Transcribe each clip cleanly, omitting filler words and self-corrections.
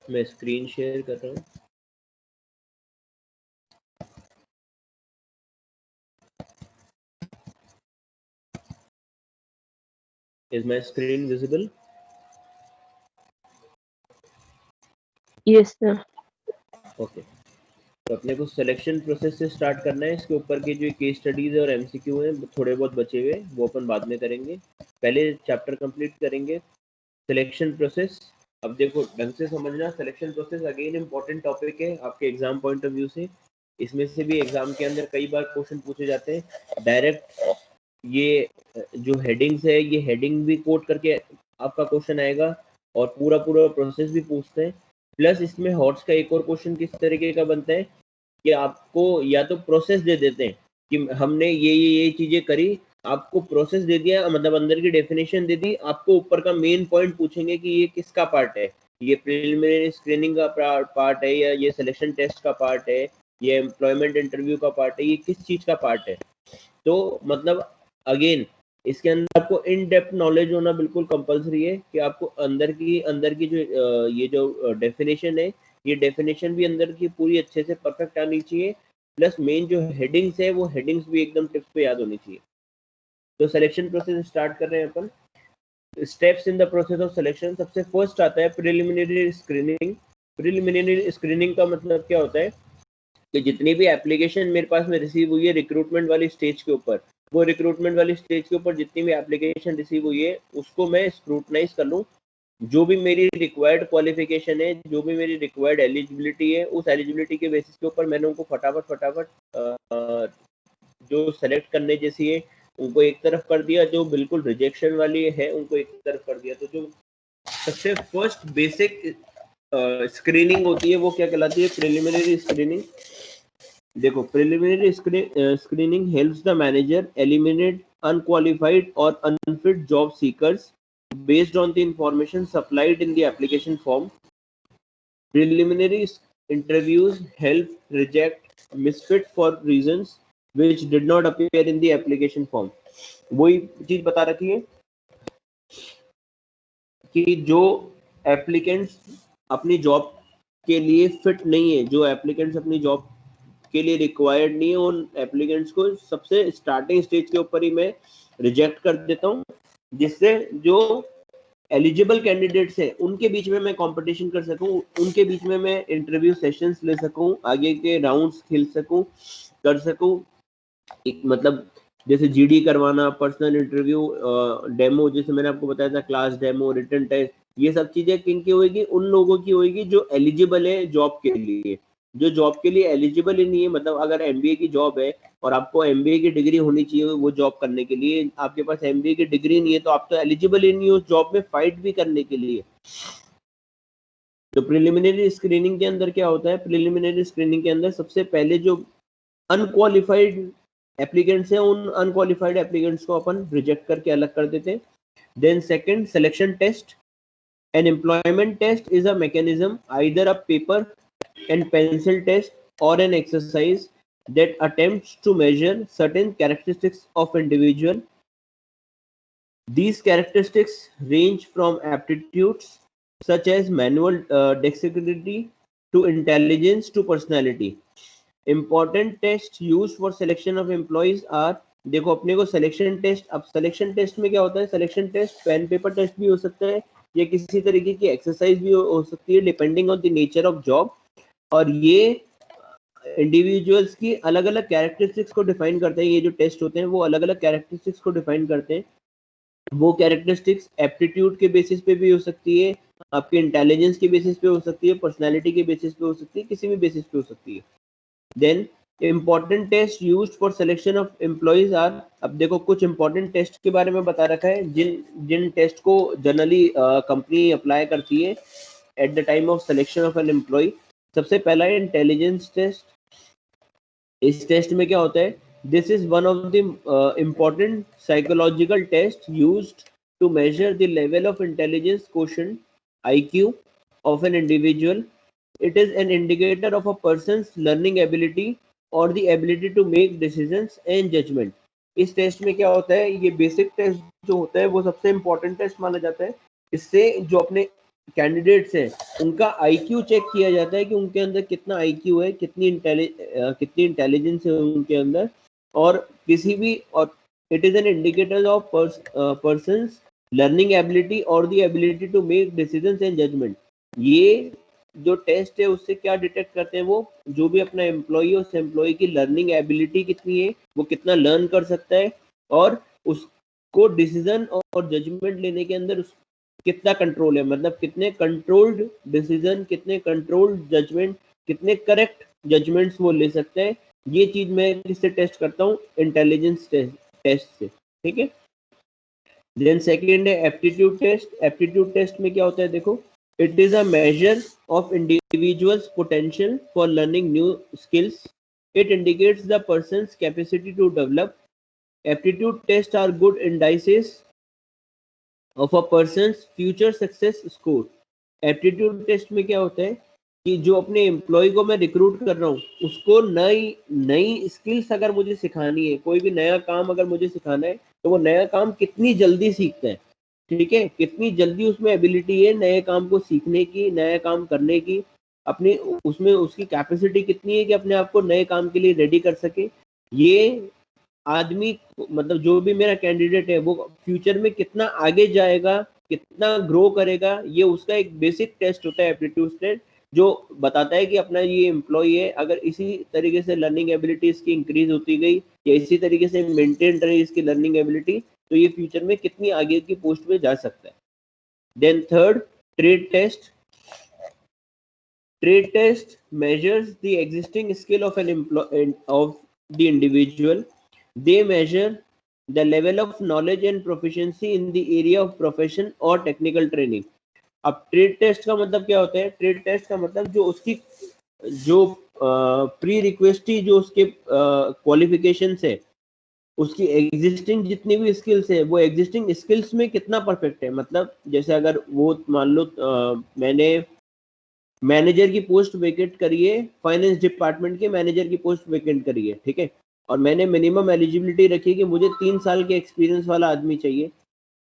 मैं screen share कर रहा हूँ। Is my screen visible? Yes, sir. Okay, तो अपने को सिलेक्शन प्रोसेस से स्टार्ट करना है। इसके ऊपर के जो केस स्टडीज और एमसीक्यू हैं थोड़े बहुत बचे हुए, वो अपन बाद में करेंगे। पहले चैप्टर कंप्लीट करेंगे सिलेक्शन प्रोसेस। अब देखो ढंग से समझना, selection process again important topic है आपके एग्जाम पॉइंट ऑफ व्यू से। इसमें से भी एग्जाम के अंदर कई बार क्वेश्चन पूछे जाते हैं डायरेक्ट। ये जो हेडिंग्स है, ये हेडिंग भी कोट करके आपका क्वेश्चन आएगा, और पूरा पूरा प्रोसेस भी पूछते हैं। प्लस इसमें हॉट्स का एक और क्वेश्चन किस तरीके का बनता है कि आपको या तो प्रोसेस दे देते हैं कि हमने ये चीजें करी, आपको प्रोसेस दे दिया, मतलब अंदर की डेफिनेशन दे दी, आपको ऊपर का मेन पॉइंट पूछेंगे कि ये किसका पार्ट है, ये प्रिलिमिनरी स्क्रीनिंग का पार्ट है, या ये सिलेक्शन टेस्ट का पार्ट है, ये एम्प्लॉयमेंट इंटरव्यू का पार्ट है, ये किस चीज का पार्ट है। तो मतलब अगेन इसके अंदर आपको इन डेप्थ नॉलेज होना बिल्कुल कंपलसरी है कि आपको अंदर की जो ये जो डेफिनेशन है, ये डेफिनेशन भी अंदर की पूरी अच्छे से परफेक्ट आनी चाहिए। प्लस मेन जो हेडिंग्स है, वो हेडिंग्स भी एकदम टिप्स पे याद होनी चाहिए। तो सिलेक्शन प्रोसेस स्टार्ट कर रहे हैं अपन। Steps in the process of selection. सबसे फर्स्ट आता है प्रिलिमिनरी स्क्रीनिंग। प्रिलिमिनरी स्क्रीनिंग का मतलब क्या होता है कि जितनी भी एप्लीकेशन मेरे पास में रिसीव हुई है रिक्रूटमेंट वाली स्टेज के ऊपर, वो रिक्रूटमेंट वाली स्टेज के ऊपर जितनी भी एप्लीकेशन रिसीव हुई है, उसको मैं स्क्रूटनाइज कर लूँ। जो भी मेरी रिक्वायर्ड क्वालिफिकेशन है, जो भी मेरी रिक्वायर्ड एलिजिबिलिटी है, उस एलिजिबिलिटी के बेसिस के ऊपर मैंने उनको फटाफट जो सेलेक्ट करने जैसी है उनको एक तरफ कर दिया, जो बिल्कुल रिजेक्शन वाली है उनको एक तरफ कर दिया। तो जो सबसे फर्स्ट बेसिक स्क्रीनिंग होती है वो क्या कहलाती है? Preliminary screening. देखो, preliminary screening helps the manager eliminate unqualified और unfit job seekers based on the information supplied in the application form. Preliminary interviews help reject misfit for reasons which did not appear in the application form. वही चीज बता रखी है कि जो applicants अपनी job के लिए फिट नहीं है, जो एप्लीकेंट्स अपनी जॉब के लिए रिक्वायर्ड नहीं है, उन एप्लीकेंट्स को सबसे स्टार्टिंग स्टेज के ऊपर ही मैं रिजेक्ट कर देता हूँ, जिससे जो एलिजिबल कैंडिडेट्स है उनके बीच में मैं कंपटीशन कर सकूं, उनके बीच में मैं इंटरव्यू सेशंस ले सकूं, आगे के राउंड्स खेल सकूं, कर सकूं। एक मतलब जैसे जीडी करवाना, पर्सनल इंटरव्यू, डेमो, जैसे मैंने आपको बताया था, क्लास डेमो, रिटन टेस्ट, ये सब चीजें किन की होगी? उन लोगों की होगी जो एलिजिबल है जॉब के लिए। जो जॉब के लिए एलिजिबल ही नहीं है, मतलब अगर एमबीए की जॉब है और आपको एमबीए की डिग्री होनी चाहिए वो जॉब करने के लिए, आपके पास एमबीए की डिग्री नहीं है तो आप तो एलिजिबल ही नहीं हो उस जॉब में फाइट भी करने के लिए। तो प्रिलिमिनरी स्क्रीनिंग के अंदर क्या होता है? प्रिलिमिनरी स्क्रीनिंग के अंदर सबसे पहले जो अनक्वालिफाइड एप्लीकेंट्स हैं, उन अनक्वालिफाइड एप्लीकेंट्स को अपन रिजेक्ट करके अलग कर देते हैं। Then second, selection test. An employment test is a mechanism, either a paper and pencil test or an exercise that attempts to measure certain characteristics of individual. These characteristics range from aptitudes such as manual dexterity to intelligence to personality. Important tests used for selection of employees are, देखो अपने को selection test, अब selection test में क्या होता है? Selection test pen paper test भी हो सकता है, या किसी तरीके की एक्सरसाइज भी हो सकती है, depending on the nature of job. और ये इंडिविजुअल्स की अलग अलग कैरेक्टरिस्टिक्स को डिफाइन करते हैं। ये जो टेस्ट होते हैं वो अलग अलग कैरेक्टरिस्टिक्स को डिफाइन करते हैं। वो कैरेक्टरिस्टिक्स एप्टीट्यूड के बेसिस पे भी हो सकती है, आपके इंटेलिजेंस के बेसिस पे हो सकती है, पर्सनालिटी के बेसिस पे हो सकती है, किसी भी बेसिस पे हो सकती है। Then important test used for selection of employees are, अब देखो कुछ इंपॉर्टेंट टेस्ट के बारे में बता रखा है जिन जिन टेस्ट को जनरली कंपनी अप्लाई करती है at the time of selection of an employee. सबसे पहला है इंटेलिजेंस टेस्ट। इस टेस्ट में क्या होता है? This is one of the important psychological test used to measure the level of intelligence quotient IQ of an individual. It is an indicator of a person's learning ability or the ability to make decisions and judgment. इस test में क्या होता है? ये basic test जो होता है वो सबसे इम्पोर्टेंट टेस्ट माना जाता है। इससे जो अपने कैंडिडेट्स हैं उनका आईक्यू चेक किया जाता है कि उनके अंदर कितना आईक्यू है, कितनी इंटेलिजेंस है उनके अंदर, और किसी भी, और it is an indicator of person's learning ability और the ability to make decisions and judgement. ये जो टेस्ट है उससे क्या डिटेक्ट करते हैं, वो जो भी अपना एम्प्लॉय है उस एम्प्लॉय की लर्निंग एबिलिटी कितनी है, वो कितना लर्न कर सकता है, और उसको डिसीजन और जजमेंट लेने के अंदर कितना कंट्रोल है, मतलब कितने कंट्रोल्ड डिसीजन, कितने कंट्रोल्ड जजमेंट, कितने करेक्ट जजमेंट्स वो ले सकते हैं। ये चीज मैं किससे टेस्ट करता हूँ, इंटेलिजेंस टेस्ट से, ठीक है। देन सेकंड है एप्टीट्यूड टेस्ट। एप्टीट्यूड टेस्ट में क्या होता है, देखो, it is a measure of individual's potential for learning new skills. It indicates the person's capacity to develop. Aptitude test are good indices of a person's future success score. Aptitude test में क्या होता है कि जो अपने employ को मैं recruit कर रहा हूँ उसको नई नई स्किल्स अगर मुझे सिखानी है, कोई भी नया काम अगर मुझे सिखाना है, तो वो नया काम कितनी जल्दी सीखता है, ठीक है, कितनी जल्दी उसमें एबिलिटी है नए काम को सीखने की, नया काम करने की, अपनी उसमें उसकी कैपेसिटी कितनी है कि अपने आप को नए काम के लिए रेडी कर सके। ये आदमी, मतलब जो भी मेरा कैंडिडेट है, वो फ्यूचर में कितना आगे जाएगा, कितना ग्रो करेगा, ये उसका एक बेसिक टेस्ट होता है, एप्टीट्यूड टेस्ट, जो बताता है कि अपना ये एम्प्लॉय है, अगर इसी तरीके से लर्निंग एबिलिटी इसकी इंक्रीज होती गई या इसी तरीके से मेंटेन रही इसकी लर्निंग एबिलिटी, तो ये फ्यूचर में कितनी आगे की पोस्ट पे जा सकता है। Then third, trade test. Trade test measures the existing skill of an employee of the individual. They measure the level of knowledge and proficiency in the area of profession or technical training. अब trade test का मतलब क्या होता है, trade test का मतलब जो उसकी जो प्री रिक्वेस्टी, जो उसके क्वालिफिकेशन है, उसकी एग्जिस्टिंग जितनी भी स्किल्स है, वो एग्जिस्टिंग स्किल्स में कितना परफेक्ट है। मतलब जैसे अगर वो मान लो मैंने मैनेजर की पोस्ट वेकेंट करी है, फाइनेंस डिपार्टमेंट के मैनेजर की पोस्ट वेकेंट करी है, ठीक है, और मैंने मिनिमम एलिजिबिलिटी रखी है कि मुझे 3 साल के एक्सपीरियंस वाला आदमी चाहिए।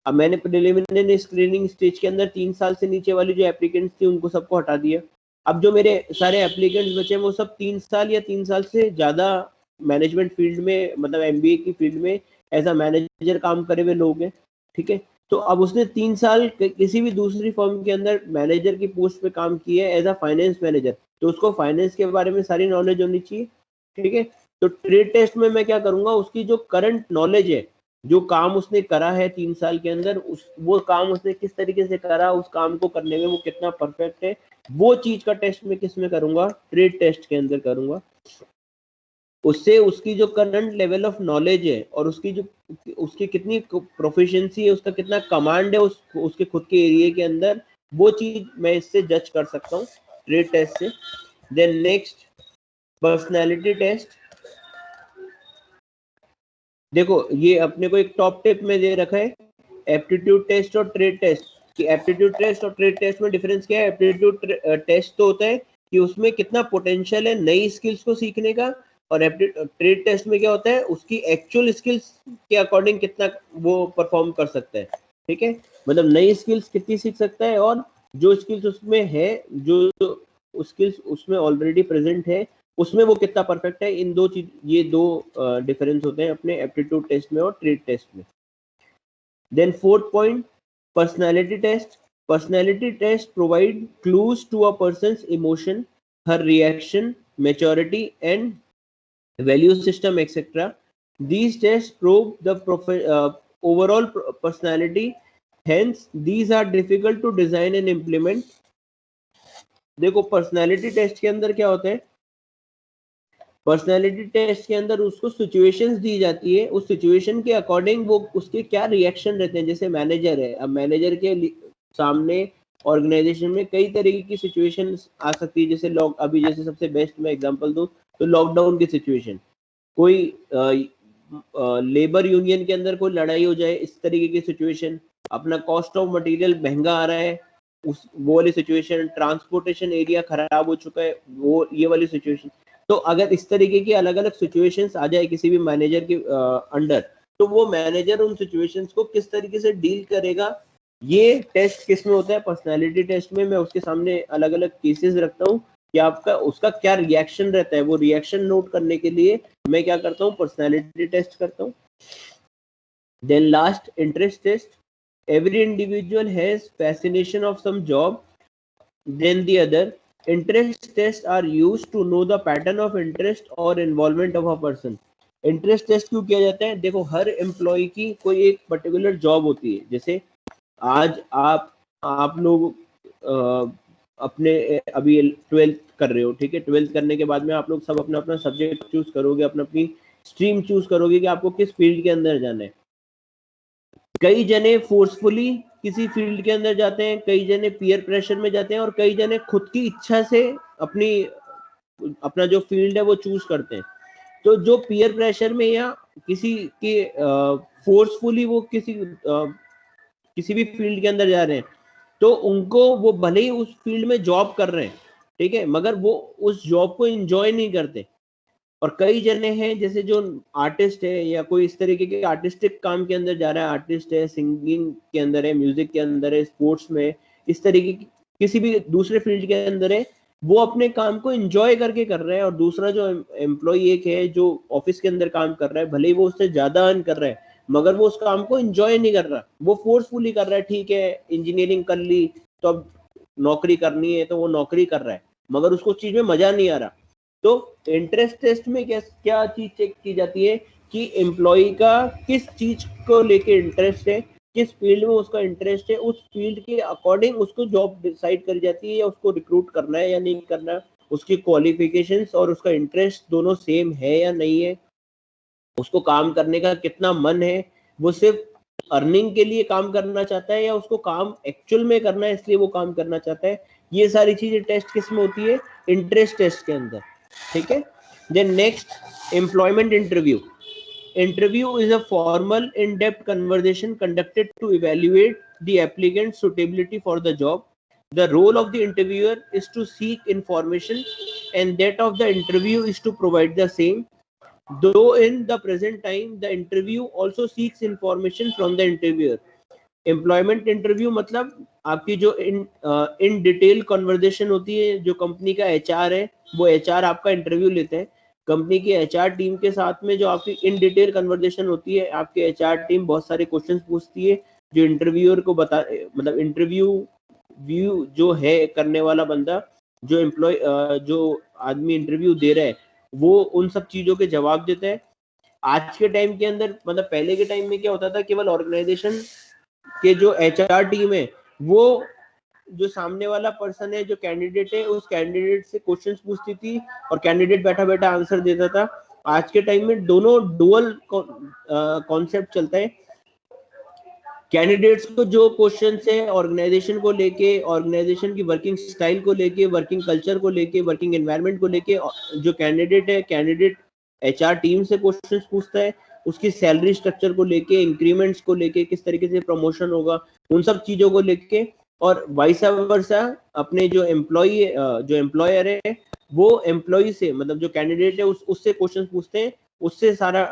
अब मैंने प्रिलिमिनरी स्क्रीनिंग स्टेज के अंदर 3 साल से नीचे वाली जो एप्लीकेंट्स थी उनको सबको हटा दिया। अब जो मेरे सारे एप्लीकेंट्स बचे वो सब 3 साल या 3 साल से ज़्यादा मैनेजमेंट फील्ड में, मतलब एमबीए की फील्ड में एज अ मैनेजर काम करे हुए लोग हैं, ठीक है। तो अब उसने 3 साल किसी भी दूसरी फर्म के अंदर मैनेजर की पोस्ट पे काम किया है एज अ फाइनेंस मैनेजर, तो उसको फाइनेंस के बारे में सारी नॉलेज होनी चाहिए, ठीक है। तो ट्रेड टेस्ट में मैं क्या करूंगा, उसकी जो करंट नॉलेज है, जो काम उसने करा है 3 साल के अंदर, वो काम उसने किस तरीके से करा, उस काम को करने में वो कितना परफेक्ट है, वो चीज का टेस्ट मैं किस में करूंगा, ट्रेड टेस्ट के अंदर करूंगा। उससे उसकी जो करंट लेवल ऑफ नॉलेज है और उसकी कितनी प्रोफिशिएंसी है, उसका कितना कमांड है उसके खुद के एरिया के अंदर, वो चीज मैं इससे जज कर सकता हूँ ट्रेड टेस्ट से। Then next, personality test. देखो ये अपने को एक टॉप टिप में दे रखा है, एप्टीट्यूड टेस्ट और ट्रेड टेस्ट, कि एप्टीट्यूड टेस्ट और ट्रेड टेस्ट में डिफरेंस क्या है। एप्टीट्यूड टेस्ट तो होता है कि उसमें कितना पोटेंशियल है नई स्किल्स को सीखने का, और ट्रेड टेस्ट में क्या होता है, उसकी एक्चुअल स्किल्स के अकॉर्डिंग कितना वो परफॉर्म कर सकता है, ठीक है, मतलब नई स्किल्स कितनी सीख सकता है, और जो स्किल्स उसमें है, जो स्किल्स उसमें ऑलरेडी प्रेजेंट है, उसमें वो कितना परफेक्ट है। इन दो चीज, ये दो डिफरेंस होते हैं अपने एप्टीट्यूड टेस्ट में और ट्रेड टेस्ट में। Then fourth point, personality test. Personality tests provide clues to a person's emotion, her reaction, maturity, and value system, etc. These tests probe the overall personality. Hence, these are difficult to design and implement. देखो personality test के अंदर क्या होता है, personality test के अंदर उसको situations दी जाती है, उस सिचुएशन के अकॉर्डिंग वो उसके क्या रिएक्शन रहते हैं। जैसे मैनेजर है, अब मैनेजर के सामने ऑर्गेनाइजेशन में कई तरीके की सिचुएशन आ सकती है, जैसे अभी जैसे सबसे बेस्ट मैं एग्जांपल दूं तो लॉकडाउन की सिचुएशन, कोई लेबर यूनियन के अंदर कोई लड़ाई हो जाए, इस तरीके की सिचुएशन, अपना कॉस्ट ऑफ मटेरियल महंगा आ रहा है, वो वाली सिचुएशन, ट्रांसपोर्टेशन एरिया खराब हो चुका है, वो ये वाली सिचुएशन। तो अगर इस तरीके की अलग अलग सिचुएशंस आ जाए किसी भी मैनेजर के अंडर, तो वो मैनेजर उन सिचुएशंस को किस तरीके से डील करेगा, ये टेस्ट किस में होता है? पर्सनालिटी टेस्ट में मैं उसके सामने अलग अलग केसेस रखता हूँ कि आपका उसका क्या रिएक्शन रहता है, वो रिएक्शन नोट करने के लिए मैं क्या करता हूँ? पर्सनालिटी टेस्ट करता हूँ। Then last, interest test. Every individual has fascination of some job than the other. Interest tests are used to know the pattern of interest or involvement of a person. Interest test क्यों किया जाता है? देखो, हर employ की कोई एक particular job होती है. जैसे आज आप लोग अपने अभी 12th कर रहे हो, ठीक है? 12th करने के बाद में आप लोग सब अपना अपना सब्जेक्ट चूज करोगे, अपना अपनी स्ट्रीम चूज करोगे कि आपको किस फील्ड के अंदर जाना है. कई जने फोर्सफुली किसी फील्ड के अंदर जाते हैं, कई जने पीयर प्रेशर में जाते हैं, और कई जने खुद की इच्छा से अपना जो फील्ड है वो चूज करते हैं. तो जो पीयर प्रेशर में या किसी के फोर्सफुली वो किसी भी फील्ड के अंदर जा रहे हैं, तो उनको वो भले ही उस फील्ड में जॉब कर रहे हैं, ठीक है, मगर वो उस जॉब को एंजॉय नहीं करते. और कई जने हैं जैसे जो आर्टिस्ट है या कोई इस तरीके के आर्टिस्टिक काम के अंदर जा रहा है, आर्टिस्ट है, सिंगिंग के अंदर है, म्यूजिक के अंदर है, स्पोर्ट्स में, इस तरीके की किसी भी दूसरे फील्ड के अंदर है, वो अपने काम को एंजॉय करके कर रहे हैं. और दूसरा जो एम्प्लॉय एक है जो ऑफिस के अंदर काम कर रहा है, भले ही वो उससे ज्यादा अर्न कर रहा है, मगर वो उस काम को एंजॉय नहीं कर रहा, वो फोर्सफुली कर रहा है. ठीक है, इंजीनियरिंग कर ली तो अब नौकरी करनी है, तो वो नौकरी कर रहा है, मगर उसको उस चीज में मजा नहीं आ रहा. तो इंटरेस्ट टेस्ट में क्या क्या चीज चेक की जाती है कि एम्प्लॉय का किस चीज को लेके इंटरेस्ट है, किस फील्ड में उसका इंटरेस्ट है, उस फील्ड के अकॉर्डिंग उसको जॉब डिसाइड करी जाती है या उसको रिक्रूट करना है या नहीं करना. उसकी क्वालिफिकेशंस और उसका इंटरेस्ट दोनों सेम है या नहीं है, उसको काम करने का कितना मन है, वो सिर्फ अर्निंग के लिए काम करना चाहता है या उसको काम एक्चुअल में करना है इसलिए वो काम करना चाहता है. ये सारी चीजें टेस्ट किस में होती है? इंटरेस्ट टेस्ट के अंदर, ठीक है. Then next, employment interview. Interview is a formal, in-depth conversation conducted to evaluate the applicant's suitability for the job. The role of the interviewer is to seek information, and that of the interview is to provide the same. Though in the present time, the interview also seeks information from the interviewer. Employment interview मतलब आपकी जो in detail conversation होती है, जो company का HR है, वो HR आपका इंटरव्यू लेते हैं. कंपनी की एचआर टीम के साथ में जो आपकी इन डिटेल कन्वर्जेशन होती है, आपकी एचआर टीम बहुत सारे क्वेश्चंस पूछती है, जो इंटरव्यूअर को बता, मतलब इंटरव्यू व्यू जो है करने वाला बंदा, जो एम्प्लॉय जो आदमी इंटरव्यू दे रहा है, वो उन सब चीजों के जवाब देता है. आज के टाइम के अंदर, मतलब पहले के टाइम में क्या होता था, केवल ऑर्गेनाइजेशन के जो एचआर टीम है, वो जो सामने वाला पर्सन है, जो कैंडिडेट है, उस कैंडिडेट से क्वेश्चंस पूछती थी और कैंडिडेट बैठा बैठा आंसर देता था. आज के टाइम में दोनों डुअल कॉन्सेप्ट चलता है. कैंडिडेट्स को जो क्वेश्चन है ऑर्गेनाइजेशन को लेके, ऑर्गेनाइजेशन की वर्किंग स्टाइल को लेके, वर्किंग कल्चर को लेके, वर्किंग एनवायरनमेंट को लेके, जो कैंडिडेट है, कैंडिडेट एचआर टीम से क्वेश्चन पूछता है, उसकी सैलरी स्ट्रक्चर को लेके, इंक्रीमेंट्स को लेके, किस तरीके से प्रमोशन होगा, उन सब चीजों को लेके. और वाइस वर्सा, अपने जो एम्प्लॉयर है, वो एम्प्लॉय से, मतलब जो कैंडिडेट है उससे क्वेश्चन पूछते हैं, उससे सारा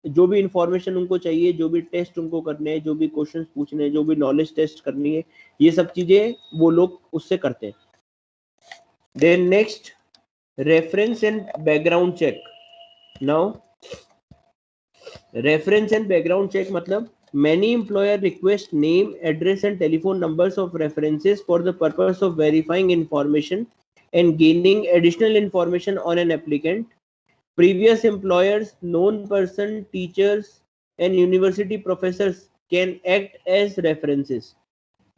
जो भी इंफॉर्मेशन उनको चाहिए, जो भी टेस्ट उनको करने हैं, जो भी क्वेश्चंस पूछने हैं, जो भी नॉलेज टेस्ट करनी है, ये सब चीजें वो लोग उससे करते हैं. Then next, reference and background check. Now reference and background check मतलब many employer request name, address and telephone numbers of references for the purpose of verifying information and gaining additional information on an applicant. Previous employers, known person, teachers and university professors can act as references.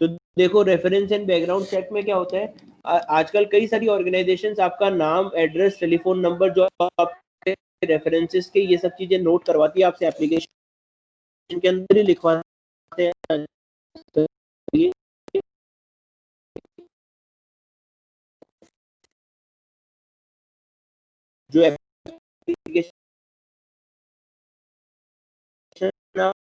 तो देखो, reference and background check में क्या होता है, आजकल कई सारी organisations आपका नाम, एड्रेस, टेलीफोन नंबर, जो आपके रेफरेंसेस के, ये सब चीजें नोट करवाती है आपसे, एप्लीकेशन के अंदर ही लिखवाते हैं. तो ये जो एप्लीकेशन आप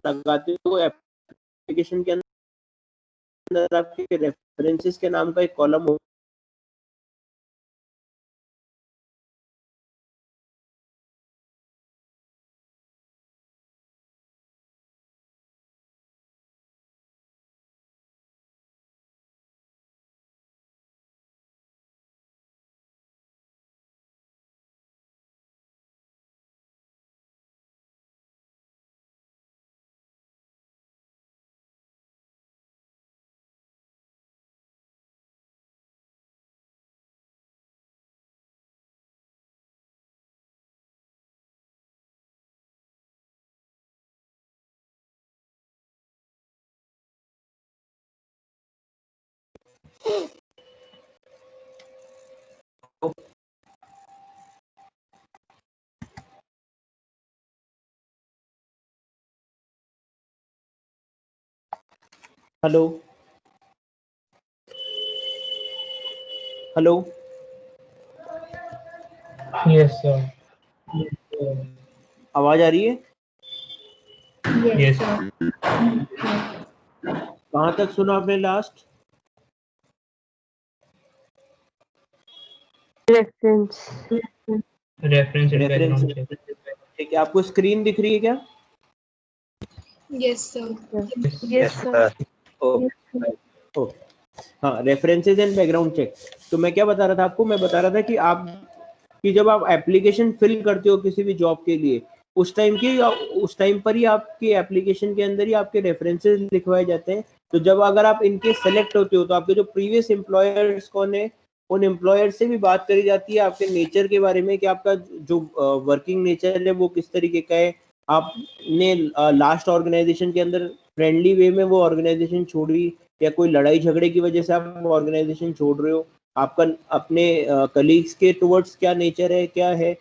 लगाते हो, एप्लीकेशन के अंदर आपके रेफरेंसेस के नाम का एक कॉलम हो हेलो हेलो यस सर। आवाज आ रही है? यस कहाँ तक सुना आपने last? Reference. Reference and background check. ठीक है, आपको स्क्रीन दिख रही है क्या? Yes sir. Yes sir. Oh, हाँ, रेफरेंसेस एंड बैकग्राउंड चेक। तो मैं क्या बता रहा था आपको? मैं बता रहा था कि आप कि जब आप एप्लीकेशन फिल करते हो किसी भी जॉब के लिए, उस टाइम पर ही आपकी एप्लीकेशन के अंदर ही आपके रेफरेंसेस लिखवाए जाते हैं। तो जब अगर आप इनके सेलेक्ट होते हो तो आपके जो प्रीवियस एम्प्लॉयर्स कौन है, उन एम्प्लॉयर से भी बात करी जाती है आपके नेचर के बारे में कि आपका जो वर्किंग नेचर है वो किस तरीके का है। आपने लास्ट ऑर्गेनाइजेशन के अंदर फ्रेंडली वे में वो ऑर्गेनाइजेशन छोड़ी या कोई लड़ाई झगड़े की वजह से आप ऑर्गेनाइजेशन छोड़ रहे हो, आपका अपने कलीग्स के टुवर्ड्स क्या नेचर है, क्या है,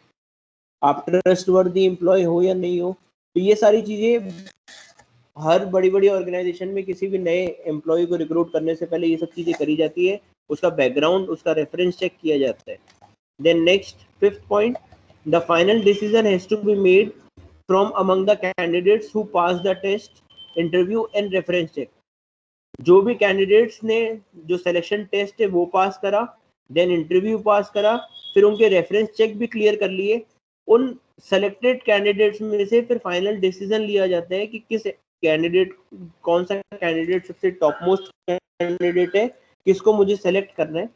आप ट्रस्टवर्दी एम्प्लॉय हो या नहीं हो। तो ये सारी चीजें हर बड़ी बड़ी ऑर्गेनाइजेशन में किसी भी नए एम्प्लॉय को रिक्रूट करने से पहले ये सब चीजें करी जाती है। उसका बैकग्राउंड, उसका रेफरेंस चेक किया जाता है। Then next, fifth point, the final decision has to be made from among the candidates who pass the test, interview and reference check. जो भी कैंडिडेट्स ने जो सिलेक्शन टेस्ट है वो पास करा, देन इंटरव्यू पास करा, फिर उनके रेफरेंस चेक भी क्लियर कर लिए, उन सेलेक्टेड कैंडिडेट्स में से फिर फाइनल डिसीजन लिया जाता है कि किस कैंडिडेट, कौन सा कैंडिडेट सबसे टॉप मोस्ट कैंडिडेट है, किसको मुझे सेलेक्ट करना है।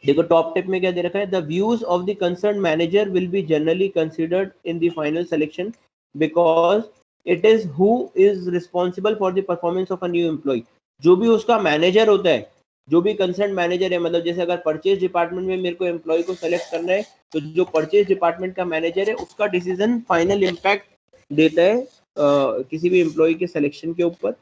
देखो टॉप टिप में क्या दे रखा है, the views of the concern manager will be generally considered in the final selection because it is who is responsible for the performance of a new employ. जो भी उसका मैनेजर होता है, जो भी कंसर्न मैनेजर है, मतलब जैसे अगर परचेज डिपार्टमेंट में मेरे को एम्प्लॉय को सेलेक्ट करना है तो जो परचेज डिपार्टमेंट का मैनेजर है उसका डिसीजन फाइनल इम्पैक्ट देता है किसी भी एम्प्लॉय के सिलेक्शन के ऊपर।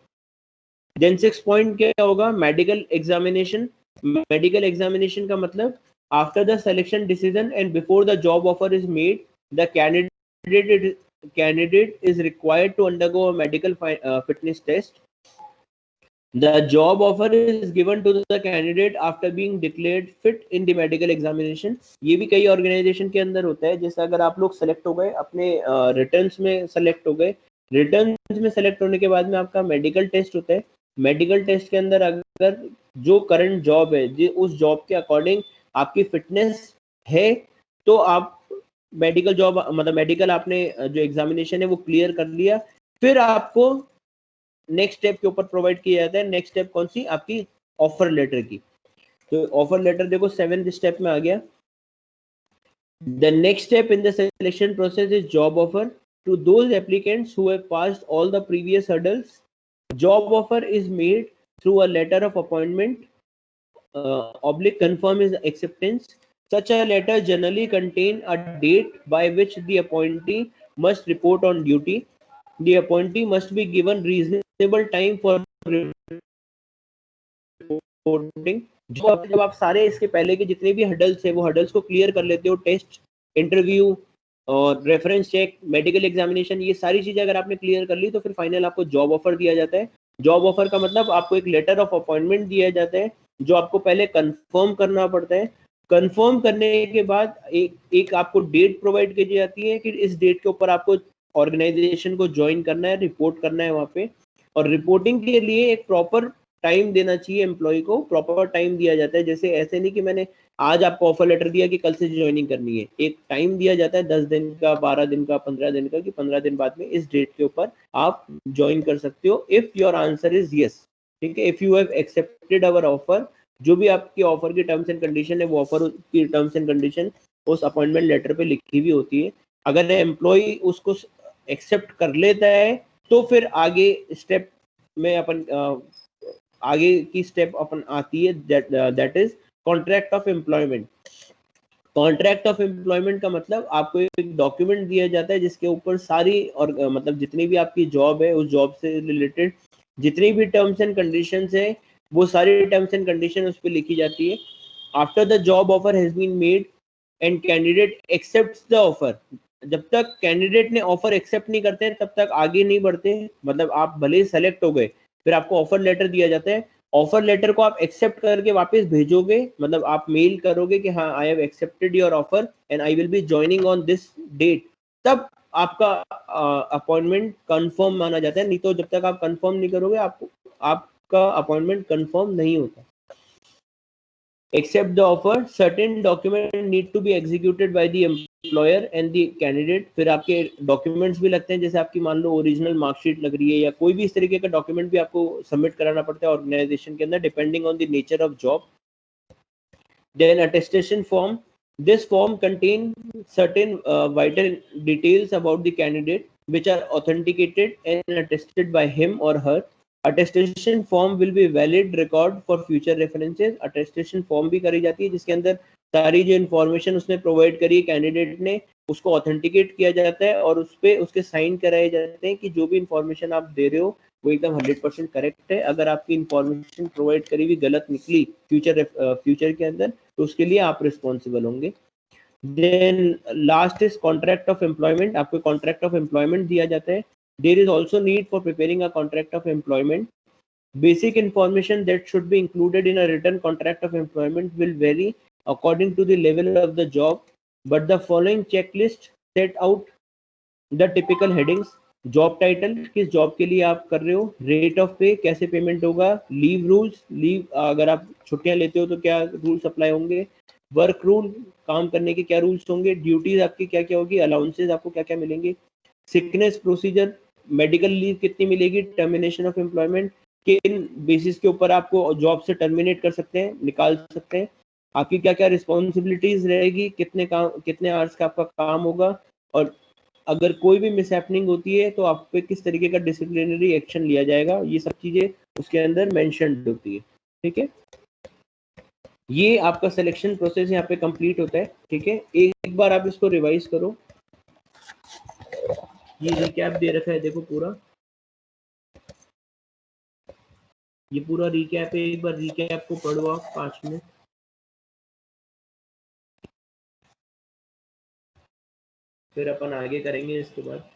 देन 6 पॉइंट क्या होगा, मेडिकल एग्जामिनेशन। मेडिकल एग्जामिनेशन का मतलब after the selection decision and before the job offer is made, the candidate is required to undergo a medical fitness test. The job offer is given to the candidate after being declared fit in the medical examination. ये भी कई organisation के अंदर होता है। जैसे अगर आप लोग सेलेक्ट हो गए, अपने रिटर्न्स में सेलेक्ट हो गए, रिटर्न्स में सेलेक्ट होने के बाद में आपका मेडिकल टेस्ट होता है। मेडिकल टेस्ट के अंदर अगर जो करंट जॉब है उस जॉब के अकॉर्डिंग आपकी फिटनेस है तो आप मेडिकल जॉब, मतलब मेडिकल आपने जो एग्जामिनेशन है वो क्लियर कर लिया, फिर आपको नेक्स्ट स्टेप के ऊपर प्रोवाइड किया जाता है। नेक्स्ट स्टेप कौन सी, आपकी ऑफर लेटर की। तो ऑफर लेटर देखो 7th स्टेप में आ गया। The next step in the selection process is job offer to those applicants who have passed all the previous hurdles. Job offer is made through a letter of appointment oblique confirm his acceptance. Such a letter generally contain a date by which the appointee must report on duty. The appointee must be given reasonable time for reporting. जब आप सारे इसके पहले के जितने भी hurdles है वो हर्डल्स को क्लियर कर लेते हो, टेस्ट, इंटरव्यू और रेफरेंस चेक, मेडिकल एग्जामिनेशन, ये सारी चीजें अगर आपने क्लियर कर ली तो फिर फाइनल आपको जॉब ऑफर दिया जाता है। जॉब ऑफर का मतलब आपको एक लेटर ऑफ अपॉइंटमेंट दिया जाता है जो आपको पहले कंफर्म करना पड़ता है। कंफर्म करने के बाद एक आपको डेट प्रोवाइड की जाती है कि इस डेट के ऊपर आपको ऑर्गेनाइजेशन को ज्वाइन करना है, रिपोर्ट करना है वहाँ पे। और रिपोर्टिंग के लिए एक प्रॉपर टाइम देना चाहिए एम्प्लॉय को, प्रॉपर टाइम दिया जाता है। जैसे ऐसे नहीं कि मैंने आज आपको ऑफर लेटर दिया कि कल से ज्वाइनिंग करनी है, एक टाइम दिया जाता है 10 दिन का, 12 दिन का, 15 दिन का, कि 15 दिन बाद में इस डेट के ऊपर आप ज्वाइन कर सकते हो if your answer is yes. ठीक है, if you have accepted our offer, जो भी आपकी ऑफर की टर्म्स एंड कंडीशन है वो ऑफर की टर्म्स एंड कंडीशन उस अपॉइंटमेंट लेटर पे लिखी हुई होती है। अगर एम्प्लॉय उसको एक्सेप्ट कर लेता है तो फिर आगे स्टेप में अपन आगे की स्टेप अपन आती है, that is contract of employment. Contract of employment का मतलब आपको एक डॉक्यूमेंट दिया जाता है जिसके ऊपर सारी और मतलब जितनी भी आपकी जॉब है उस जॉब से रिलेटेड जितनी भी टर्म्स एंड कंडीशंस है वो सारी टर्म्स एंड कंडीशन उस पर लिखी जाती है. After the job offer has been made and candidate accepts the offer, जब तक कैंडिडेट ने ऑफर एक्सेप्ट नहीं करते हैं तब तक आगे नहीं बढ़ते हैं. मतलब आप भले ही सेलेक्ट हो गए, फिर आपको ऑफर लेटर दिया जाता है. ऑफर लेटर को आप एक्सेप्ट करके वापस भेजोगे, मतलब आप मेल करोगे कि हाँ I have accepted your offer and I will be joining on this date, तब आपका अपॉइंटमेंट कंफर्म माना जाता है. नहीं तो जब तक आप कंफर्म नहीं करोगे आपका अपॉइंटमेंट कंफर्म नहीं होता. Accept the offer, certain document need to be executed by the employer and the candidate. फिर आपके डॉक्यूमेंट्स भी लगते हैं, जैसे आपकी मान लो ओरिजिनल मार्कशीट लग रही है या कोई भी इस तरीके का डॉक्यूमेंट भी आपको सबमिट कराना पड़ता है ऑर्गेनाइजेशन के अंदर, depending on the nature of job. Then attestation form. This form contain certain vital details about the candidate which are authenticated and attested by him or her. Attestation form will be valid record for future references. Attestation form भी करी जाती है जिसके अंदर सारी जो information उसने provide करी है कैंडिडेट ने, उसको ऑथेंटिकेट किया जाता है और उस पर उसके साइन कराए जाते हैं कि जो भी इन्फॉर्मेशन आप दे रहे हो वो एकदम 100% करेक्ट है. अगर आपकी इन्फॉर्मेशन प्रोवाइड करी हुई गलत निकली फ्यूचर के अंदर तो उसके लिए आप रिस्पॉन्सिबल होंगे. Then last is contract of employment. आपको कॉन्ट्रैक्ट ऑफ एम्प्लॉयमेंट दिया जाता है. There is also need for preparing a contract of employment. Basic information that should be included in a written contract of employment will vary according to the level of the job, but the following checklist set out the typical headings. Job title, किस job के लिए आप कर रहे हो, rate of पे, कैसे payment होगा, लीव रूल्स, लीव अगर आप छुट्टियां लेते हो तो क्या रूल्स अप्लाई होंगे, वर्क रूल, काम करने के क्या रूल्स होंगे, ड्यूटीज आपकी क्या क्या होगी, अलाउंसेज आपको क्या क्या मिलेंगे, सिकनेस प्रोसीजर, मेडिकल लीव कितनी मिलेगी, टर्मिनेशन ऑफ एम्प्लॉयमेंट, किन बेसिस के ऊपर आपको जॉब से टर्मिनेट कर सकते हैं, निकाल सकते हैं, आपकी क्या क्या रिस्पॉन्सिबिलिटीज रहेगी, कितने आवर्स का आपका काम होगा, और अगर कोई भी मिसहैपनिंग होती है तो आप पे किस तरीके का डिसिप्लिनरी एक्शन लिया जाएगा. ये सब चीजें उसके अंदर मेंशन्ड होती है. ठीक है, ये आपका सिलेक्शन प्रोसेस यहाँ पे कंप्लीट होता है. ठीक है, एक बार आप इसको रिवाइज करो. ये रिकैप दे रखा है देखो पूरा, ये पूरा रिकैप है. एक बार रिकैप को पढ़ो आप 5 मिनट, फिर अपन आगे करेंगे इसके बाद.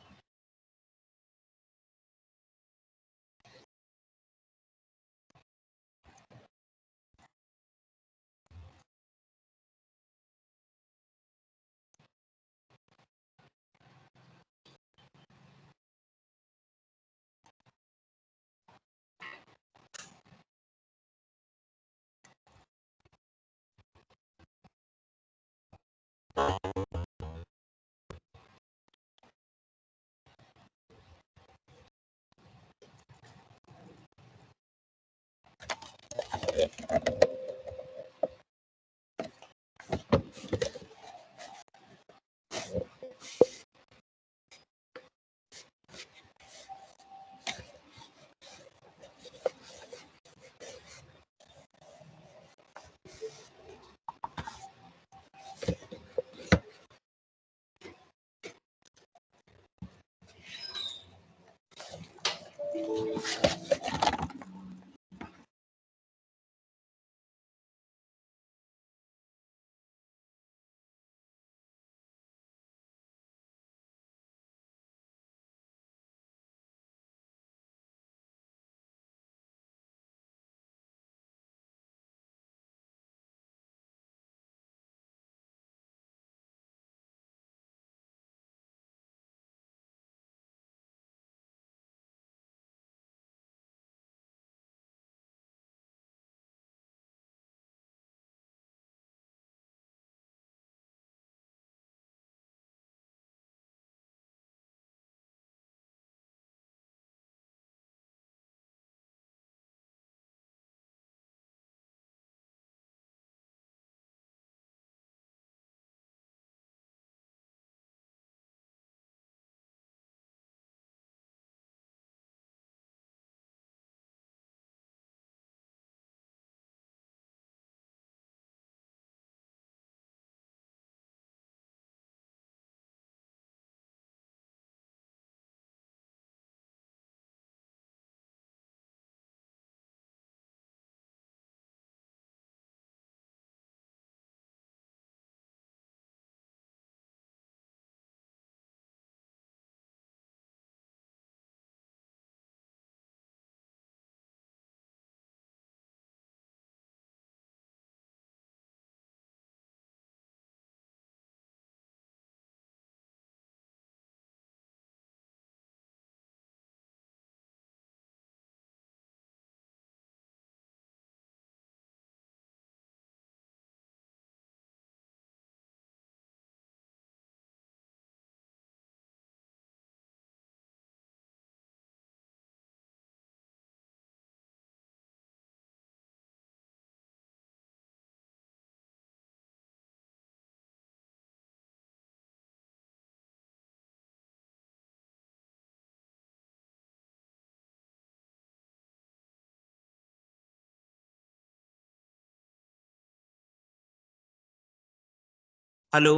हेलो,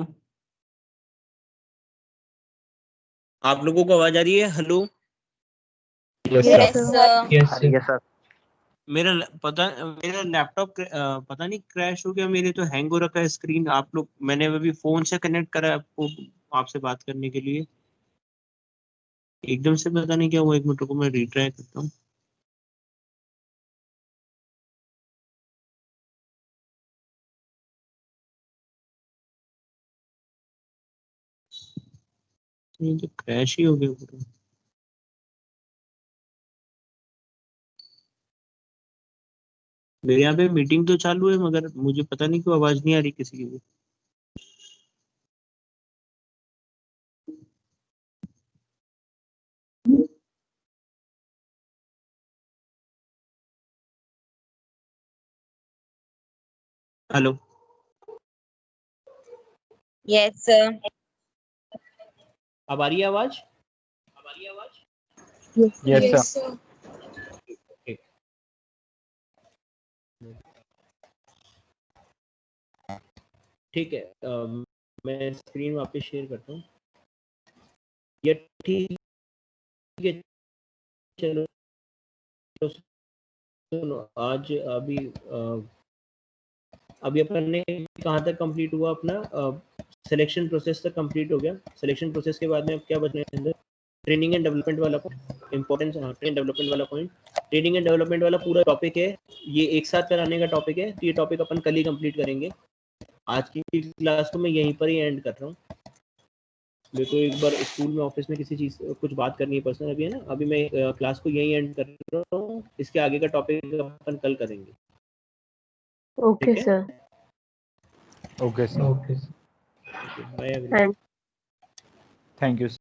आप लोगों को आवाज आ रही है? Hello, Yes, Yes, sir. sir. Yes, sir. Yes, sir. मेरा लैपटॉप पता नहीं क्रैश हो गया, मेरे तो हैंग हो रखा है स्क्रीन। आप लोग, मैंने अभी फोन से कनेक्ट करा आपको, आपसे बात करने के लिए, एकदम से पता नहीं क्या हुआ। 1 मिनट को मैं रिट्राई करता हूँ। ये तो क्रैश ही हो गया पूरा। मेरे यहाँ पे मीटिंग तो चालू है, मगर मुझे पता नहीं क्यों आवाज नहीं आ रही किसी की भी। Hello, Yes, sir. अब आ रही है आवाज? Yes. Yes, Yes, sir. sir. ठीक। ठीक है, मैं स्क्रीन वापस शेयर करता हूँ। ये ठीक है, चलो सुनो, आज अभी अपन ने कहाँ तक कंप्लीट हुआ अपना? सिलेक्शन प्रोसेस तक कंप्लीट हो गया। सिलेक्शन प्रोसेस के बाद में अब क्या बचना है अंदर? ट्रेनिंग एंड डेवलपमेंट वाला इंपॉर्टेंस, हाँ, ट्रेनिंग डेवलपमेंट वाला पॉइंट। ट्रेनिंग एंड डेवलपमेंट वाला पूरा टॉपिक है, ये एक साथ कराने का टॉपिक है, तो ये टॉपिक अपन कल ही कंप्लीट करेंगे। आज की क्लास को मैं यहीं पर ही एंड कर रहा हूँ। मेरे को एक बार स्कूल में, ऑफिस में किसी चीज़ कुछ बात करनी है पर्सनल अभी, है ना। अभी मैं क्लास को यहीं एंड कर रहा हूँ, इसके आगे का टॉपिक अपन कल करेंगे। Okay, ठीक है? sir. Okay, sir. Okay. Bye everyone. And Thank you, sir.